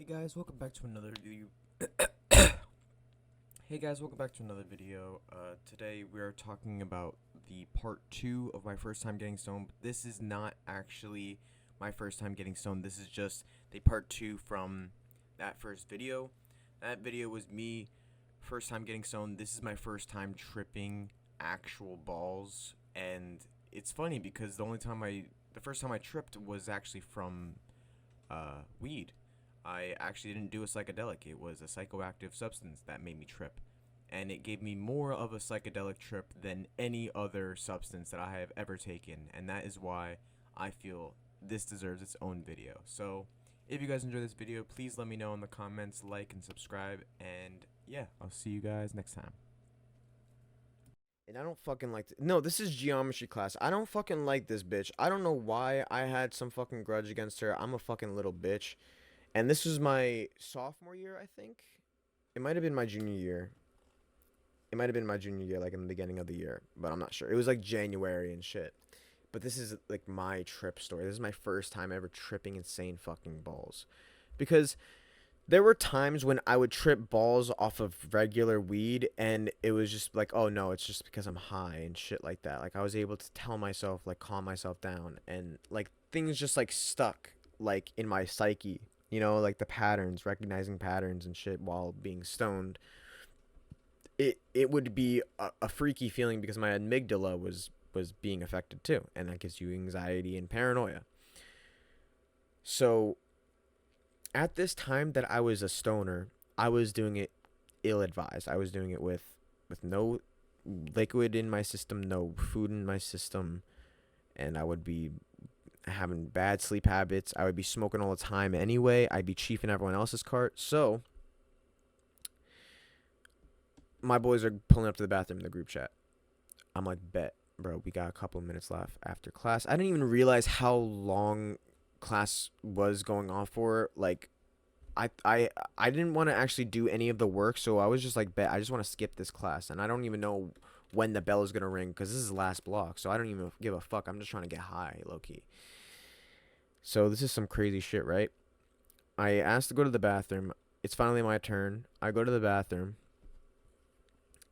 guys, welcome back to another video. Hey guys, welcome back to another video. Today we are talking about the part 2 of my first time getting stoned. But this is not actually my first time getting stoned. This is just the part 2 from that first video. That video was me first time getting stoned. This is my first time tripping actual balls, and it's funny because the first time I tripped was actually from weed. I actually didn't do a psychedelic. It was a psychoactive substance that made me trip. And it gave me more of a psychedelic trip than any other substance that I have ever taken. And that is why I feel this deserves its own video. So, if you guys enjoy this video, please let me know in the comments, like, and subscribe. And yeah, I'll see you guys next time. And I don't fucking like no, this is geometry class. I don't fucking like this bitch. I don't know why I had some fucking grudge against her. I'm a fucking little bitch. And this was my sophomore year, I think. It might have been my junior year. It might have been my junior year, like in the beginning of the year. But I'm not sure. It was like January and shit. But this is like my trip story. This is my first time ever tripping insane fucking balls. Because there were times when I would trip balls off of regular weed, and it was just like, oh no, it's just because I'm high and shit like that. Like I was able to tell myself, like calm myself down, and like things just like stuck like in my psyche. You know, like the patterns, recognizing patterns and shit while being stoned. It would be a freaky feeling because my amygdala was being affected too, and that gives you anxiety and paranoia. So at this time that I was a stoner, I was doing it ill-advised. I was doing it with no liquid in my system, no food in my system, and I would be having bad sleep habits. I would be smoking all the time anyway. I'd be chiefing everyone else's cart. So my boys are pulling up to the bathroom in the group chat. I'm like, bet, bro, we got a couple of minutes left after class. I didn't even realize how long class was going on for. Like I didn't want to actually do any of the work, so I was just like, bet, I just want to skip this class. And I don't even know when the bell is gonna ring because this is the last block, so I don't even give a fuck. I'm just trying to get high, low key. So this is some crazy shit, right? I asked to go to the bathroom. It's finally my turn. I go to the bathroom,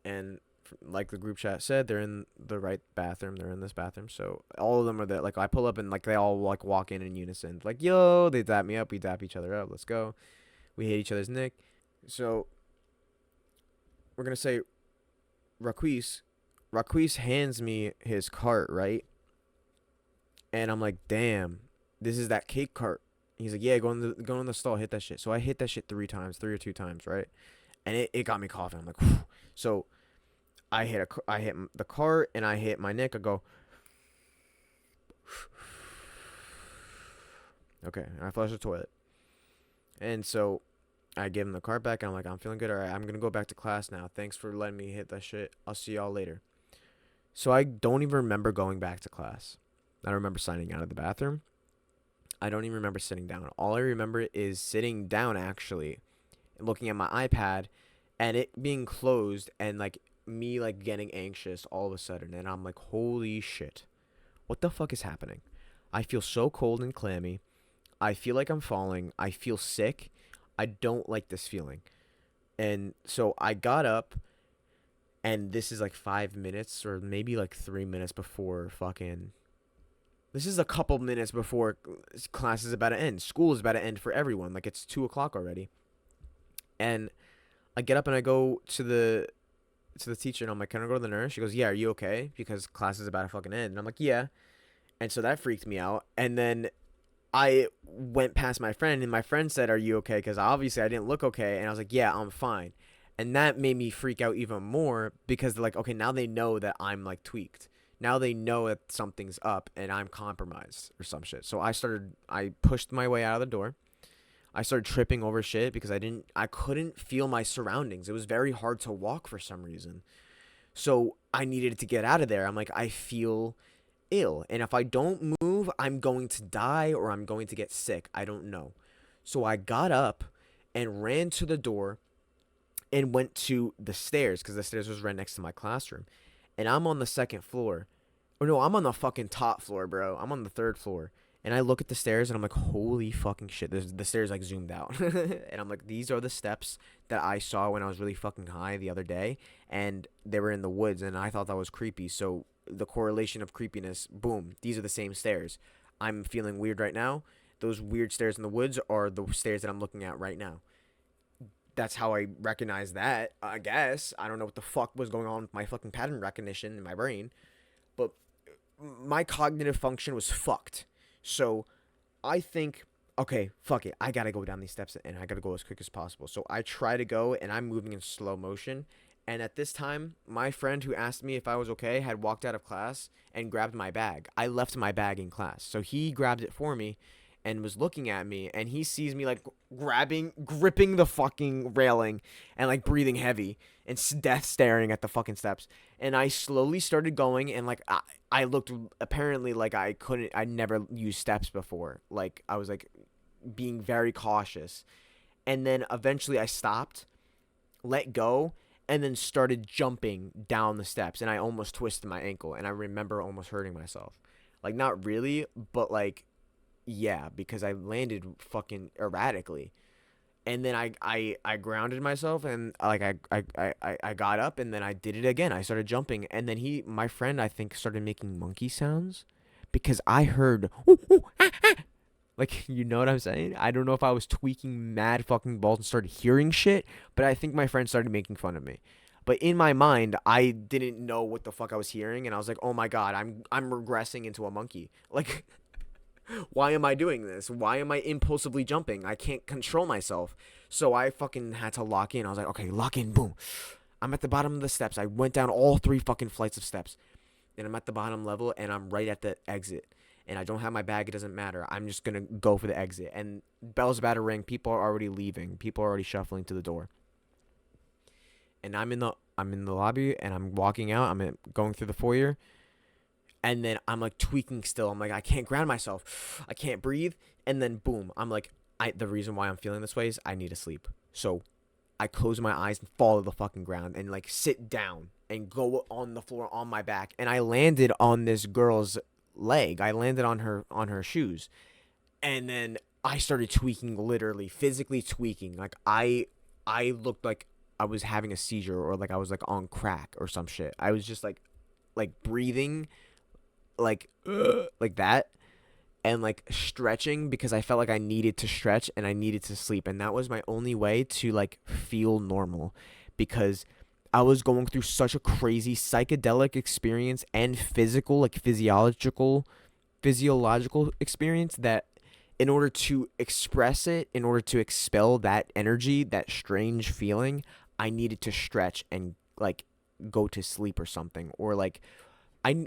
and like the group chat said, they're in the right bathroom. They're in this bathroom. So all of them are there. Like I pull up and like they all like walk in unison. Like, yo, they dap me up. We dap each other up. Let's go. We hit each other's neck. So we're gonna say Raquis. Raquis hands me his cart, right? And I'm like, damn, this is that cake cart. He's like, yeah, go in the stall, hit that shit. So I hit that shit 3 or 2 times, right? And it got me coughing. I'm like, whew. So I hit the cart and I hit my neck. I go, okay. And I flush the toilet. And so I give him the cart back and I'm like, I'm feeling good. All right, I'm gonna go back to class now. Thanks for letting me hit that shit. I'll see y'all later. So I don't even remember going back to class. I don't remember signing out of the bathroom. I don't even remember sitting down. All I remember is sitting down actually, looking at my iPad, and it being closed, and like me like getting anxious all of a sudden, and I'm like, holy shit, what the fuck is happening? I feel so cold and clammy. I feel like I'm falling. I feel sick. I don't like this feeling. And so I got up, and this is like 5 minutes or maybe like 3 minutes before fucking. This is a couple minutes before class is about to end. School is about to end for everyone. Like it's 2 o'clock already. And I get up and I go to the teacher and I'm like, can I go to the nurse? She goes, yeah, are you okay? Because class is about to fucking end. And I'm like, yeah. And so that freaked me out. And then I went past my friend and my friend said, are you okay? Because obviously I didn't look okay. And I was like, yeah, I'm fine. And that made me freak out even more because they're like, okay, now they know that I'm like tweaked. Now they know that something's up and I'm compromised or some shit. So I pushed my way out of the door. I started tripping over shit because I couldn't feel my surroundings. It was very hard to walk for some reason. So I needed to get out of there. I'm like, I feel ill. And if I don't move, I'm going to die or I'm going to get sick. I don't know. So I got up and ran to the door and went to the stairs because the stairs was right next to my classroom. And I'm on the second floor. Or no, I'm on the fucking top floor, bro. I'm on the third floor. And I look at the stairs and I'm like, holy fucking shit. The stairs like zoomed out. And I'm like, these are the steps that I saw when I was really fucking high the other day. And they were in the woods and I thought that was creepy. So the correlation of creepiness, boom, these are the same stairs. I'm feeling weird right now. Those weird stairs in the woods are the stairs that I'm looking at right now. That's how I recognize that, I guess. I don't know what the fuck was going on with my fucking pattern recognition in my brain. But my cognitive function was fucked. So I think, okay, fuck it. I gotta go down these steps and I gotta go as quick as possible. So I try to go and I'm moving in slow motion. And at this time, my friend who asked me if I was okay had walked out of class and grabbed my bag. I left my bag in class. So he grabbed it for me and was looking at me and he sees me like gripping the fucking railing and like breathing heavy and death staring at the fucking steps. And I slowly started going and like I looked apparently like I never used steps before. Like I was like being very cautious. And then eventually I stopped, let go, and then started jumping down the steps and I almost twisted my ankle and I remember almost hurting myself. Like not really, but like yeah, because I landed fucking erratically. And then I grounded myself and like I got up and then I did it again. I started jumping and then my friend I think started making monkey sounds because I heard "Ooh, ooh, ah, ah." Like you know what I'm saying? I don't know if I was tweaking mad fucking balls and started hearing shit, but I think my friend started making fun of me. But in my mind, I didn't know what the fuck I was hearing and I was like, "Oh my god, I'm regressing into a monkey." Like why am I doing this? Why am I impulsively jumping? I can't control myself. So I fucking had to lock in. I was like, okay, lock in, boom. I'm at the bottom of the steps. I went down all 3 fucking flights of steps. And I'm at the bottom level and I'm right at the exit. And I don't have my bag. It doesn't matter. I'm just going to go for the exit. And bell's about to ring. People are already leaving. People are already shuffling to the door. And I'm in the lobby and I'm walking out. Going through the foyer. And then I'm like tweaking still. I'm like, I can't ground myself. I can't breathe. And then boom, I'm like, the reason why I'm feeling this way is I need to sleep. So I close my eyes and fall to the fucking ground and like sit down and go on the floor on my back. And I landed on this girl's leg. I landed on her shoes. And then I started tweaking, literally physically tweaking. Like I looked like I was having a seizure or like I was like on crack or some shit. I was just like breathing like that and like stretching because I felt like I needed to stretch and I needed to sleep and that was my only way to like feel normal because I was going through such a crazy psychedelic experience and physical like physiological experience that in order to express it, in order to expel that energy, that strange feeling, I needed to stretch and like go to sleep or something or like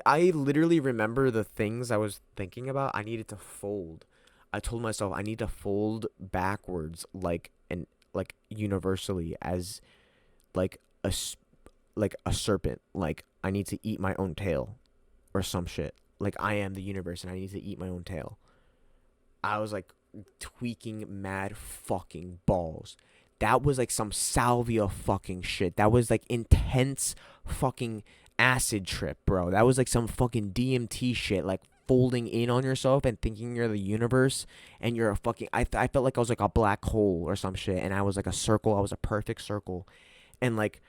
I literally remember the things I was thinking about. I needed to fold. I told myself I need to fold backwards like universally as like like a serpent. Like I need to eat my own tail or some shit. Like I am the universe and I need to eat my own tail. I was like tweaking mad fucking balls. That was like some salvia fucking shit. That was like intense fucking acid trip, bro. That was like some fucking DMT shit. Like folding in on yourself and thinking you're the universe and you're a fucking. I felt like I was like a black hole or some shit, and I was like a circle. I was a perfect circle, and like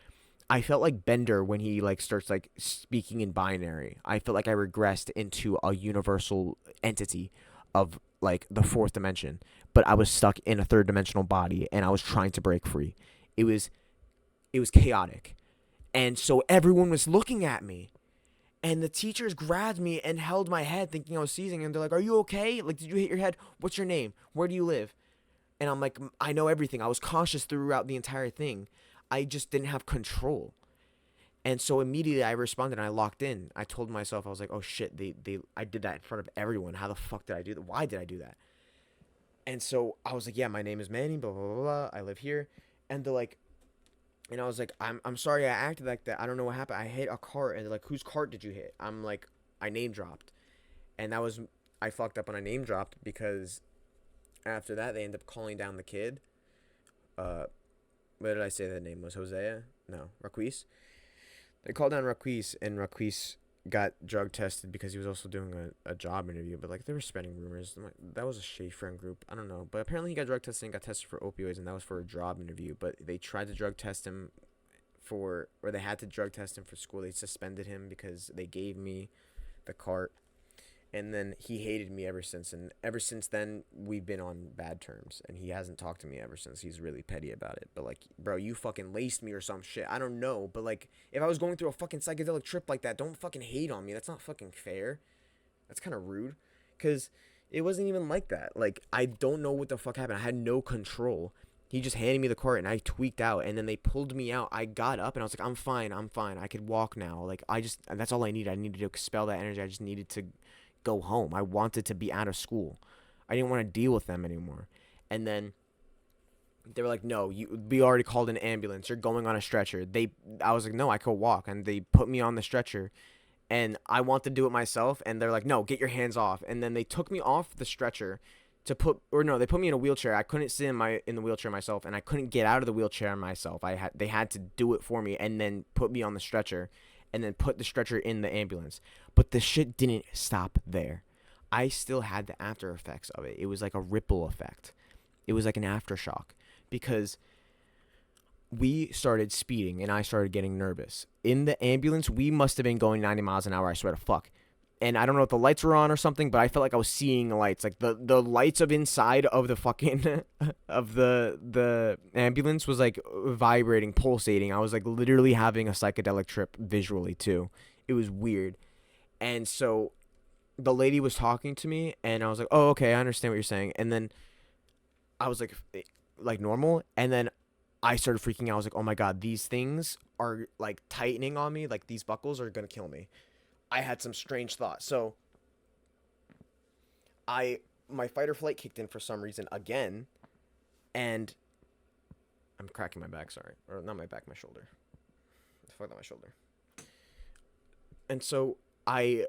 I felt like Bender when he like starts like speaking in binary. I felt like I regressed into a universal entity of like the 4th dimension, but I was stuck in a 3rd dimensional body and I was trying to break free. It was chaotic. And so everyone was looking at me. And the teachers grabbed me and held my head thinking I was seizing. And they're like, "Are you okay? Like, did you hit your head? What's your name? Where do you live?" And I'm like, "I know everything." I was conscious throughout the entire thing. I just didn't have control. And so immediately I responded and I locked in. I told myself, I was like, "Oh shit, I did that in front of everyone. How the fuck did I do that? Why did I do that?" And so I was like, "Yeah, my name is Manny, blah, blah, blah, blah. I live here." And they're like, and I was like, I'm sorry I acted like that. I don't know what happened. I hit a cart. And they're like, "Whose cart did you hit?" I'm like, "I name dropped." And I fucked up when I name dropped because after that, they ended up calling down the kid. Uh, what did I say that name was? Hosea? No, Raquis. They called down Raquis, and Raquis got drug tested because he was also doing a job interview. But like they were spreading rumors. I'm like, that was a shady friend group. I don't know. But apparently he got drug tested and got tested for opioids, and that was for a job interview. But they tried to drug test him or they had to drug test him for school. They suspended him because they gave me the cart. And then he hated me ever since. And ever since then, we've been on bad terms. And he hasn't talked to me ever since. He's really petty about it. But, like, bro, you fucking laced me or some shit. I don't know. But, like, if I was going through a fucking psychedelic trip like that, don't fucking hate on me. That's not fucking fair. That's kind of rude. Because it wasn't even like that. Like, I don't know what the fuck happened. I had no control. He just handed me the cart and I tweaked out. And then they pulled me out. I got up and I was like, I'm fine. I could walk now. Like, that's all I needed. I needed to expel that energy. I just needed to go home. I wanted to be out of school. I didn't want to deal with them anymore. And then they were like, no, we already called an ambulance. You're going on a stretcher. I was like, no, I could walk. And they put me on the stretcher. And I want to do it myself. And they're like, no, get your hands off. And then they took me off the stretcher they put me in a wheelchair. I couldn't sit in the wheelchair myself. And I couldn't get out of the wheelchair myself. They had to do it for me and then put me on the stretcher. And then put the stretcher in the ambulance. But the shit didn't stop there. I still had the after effects of it. It was like a ripple effect. It was like an aftershock. Because we started speeding and I started getting nervous. In the ambulance, we must have been going 90 miles an hour, I swear to fuck. And I don't know if the lights were on or something, but I felt like I was seeing lights. Like the lights of inside of the fucking of the ambulance was like vibrating, pulsating. I was like literally having a psychedelic trip visually too. It was weird. And so the lady was talking to me and I was like, "Oh, okay, I understand what you're saying." And then I was like normal, and then I started freaking out. I was like, "Oh my god, these things are like tightening on me. Like these buckles are going to kill me." I had some strange thoughts. So my fight or flight kicked in for some reason again, and I'm cracking my back, sorry. Or not my back, my shoulder. Fuck on my shoulder. And so I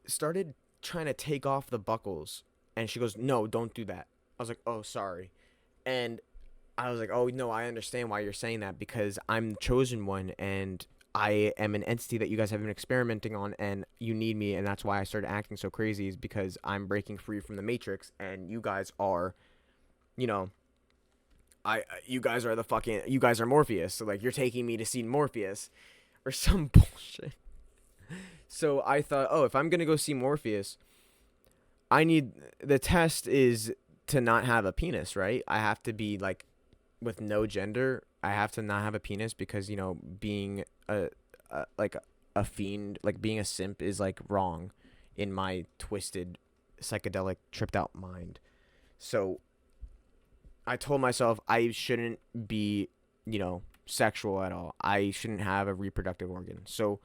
started trying to take off the buckles, and she goes, "No, don't do that." I was like, "Oh, sorry." And I was like, "Oh, no, I understand why you're saying that, because I'm the chosen one, and I am an entity that you guys have been experimenting on, and you need me, and that's why I started acting so crazy, is because I'm breaking free from the Matrix, and you guys are, you guys are Morpheus, so, like, you're taking me to see Morpheus, or some bullshit." So I thought, oh, if I'm gonna go see Morpheus, the test is to not have a penis, right? I have to be, like, with no gender. I have to not have a penis because, being a fiend, like being a simp, is like wrong in my twisted, psychedelic, tripped out mind. So I told myself I shouldn't be, sexual at all. I shouldn't have a reproductive organ. So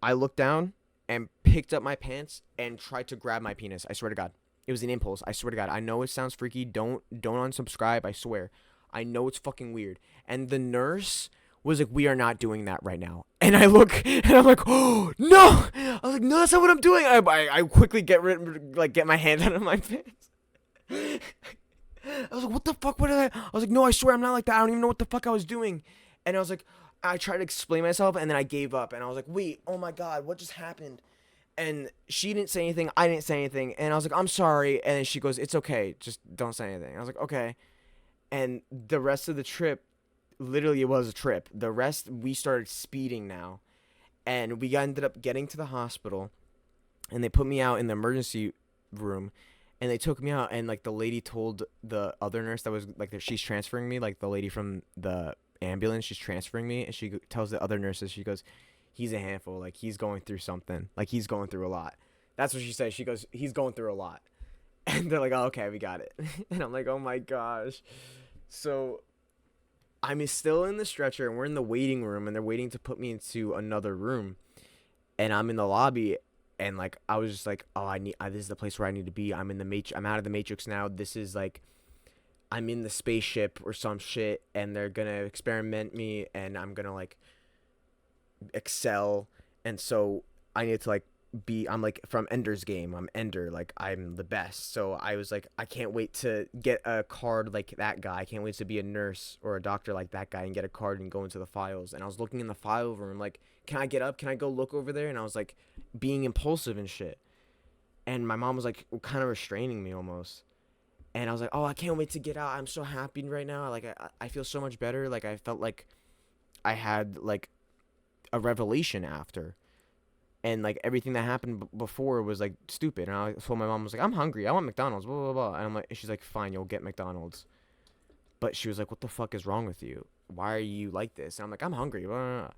I looked down and picked up my pants and tried to grab my penis. I swear to God. It was an impulse. I swear to God. I know it sounds freaky. Don't unsubscribe. I swear. I know it's fucking weird. And the nurse was like, "We are not doing that right now." And I look, and I'm like, "Oh, no!" I was like, "No, that's not what I'm doing." I quickly get my hand out of my pants. I was like, "What the fuck? What did I?" I was like, "No, I swear I'm not like that. I don't even know what the fuck I was doing." And I was like, I tried to explain myself, and then I gave up. And I was like, "Wait, oh my God, what just happened?" And she didn't say anything. I didn't say anything. And I was like, "I'm sorry." And then she goes, "It's okay. Just don't say anything." I was like, "Okay." And the rest of the trip, literally, it was a trip. The rest, we started speeding now. And we ended up getting to the hospital. And they put me out in the emergency room. And they took me out. And, like, the lady told the other nurse that was, like, she's transferring me. Like, the lady from the ambulance, she's transferring me. And she tells the other nurses, she goes, "He's a handful. Like, he's going through something. Like, he's going through a lot." That's what she said. She goes, "He's going through a lot." And they're like, "Oh, okay, we got it." And I'm like, "Oh my gosh." So I'm still in the stretcher, and we're in the waiting room, and they're waiting to put me into another room. And I'm in the lobby, and, like, I was just like, "Oh, this is the place where I need to be. I'm out of the Matrix now. This is, like, I'm in the spaceship or some shit, and they're gonna experiment me, and I'm gonna, like, excel." And so I need to, like, I'm like from Ender's Game. I'm Ender, like I'm the best. So I was like, I can't wait to get a card like that guy. I can't wait to be a nurse or a doctor like that guy and get a card and go into the files. And I was looking in the file room like, can I get up? Can I go look over there? And I was like being impulsive and shit. And my mom was like kind of restraining me almost. And I was like, oh, I can't wait to get out. I'm so happy right now. Like I feel so much better. Like I felt like I had like a revelation after, and like everything that happened before was like stupid. And I told my mom, I was like, I'm hungry, I want McDonald's, blah blah blah. And I'm like, she's like, fine, you'll get McDonald's. But she was like, what the fuck is wrong with you? Why are you like this? And I'm like, I'm hungry, blah, blah, blah.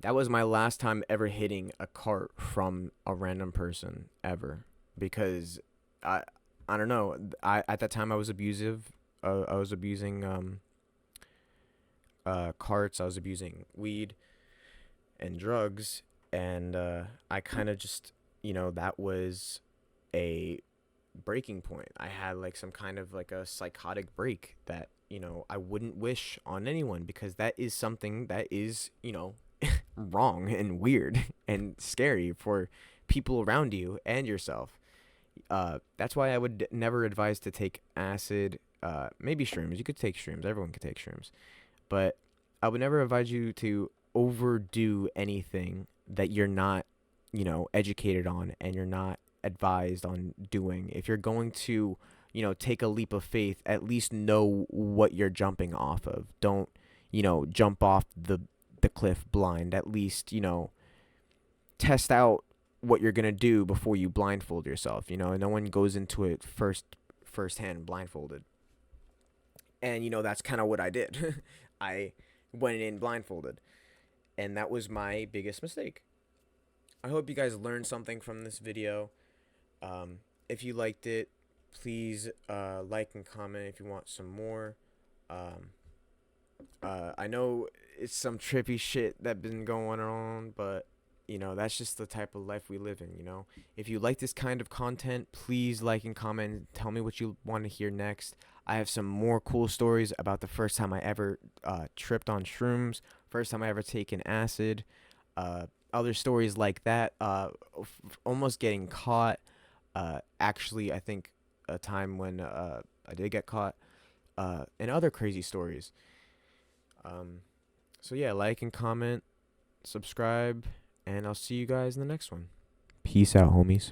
That was my last time ever hitting a cart from a random person ever, because i I don't know, I at that time I was abusive. I was abusing carts, I was abusing weed and drugs. And I kind of just, that was a breaking point. I had like some kind of like a psychotic break that, I wouldn't wish on anyone, because that is something that is, wrong and weird and scary for people around you and yourself. That's why I would never advise to take acid. Maybe shrooms. You could take shrooms. Everyone could take shrooms. But I would never advise you to overdo anything that you're not, educated on and you're not advised on doing. If you're going to, take a leap of faith, at least know what you're jumping off of. Don't, jump off the cliff blind. At least, test out what you're going to do before you blindfold yourself. No one goes into it firsthand blindfolded. And, that's kind of what I did. I went in blindfolded. And that was my biggest mistake. I hope you guys learned something from this video. If you liked it, please like and comment if you want some more. I know it's some trippy shit that been going on, but that's just the type of life we live in. If you like this kind of content, please like and comment and tell me what you want to hear next. I have some more cool stories about the first time I ever tripped on shrooms, first time I ever taken acid, other stories like that, almost getting caught. Actually, I think a time when I did get caught, and other crazy stories. So yeah, like and comment, subscribe, and I'll see you guys in the next one. Peace out, homies.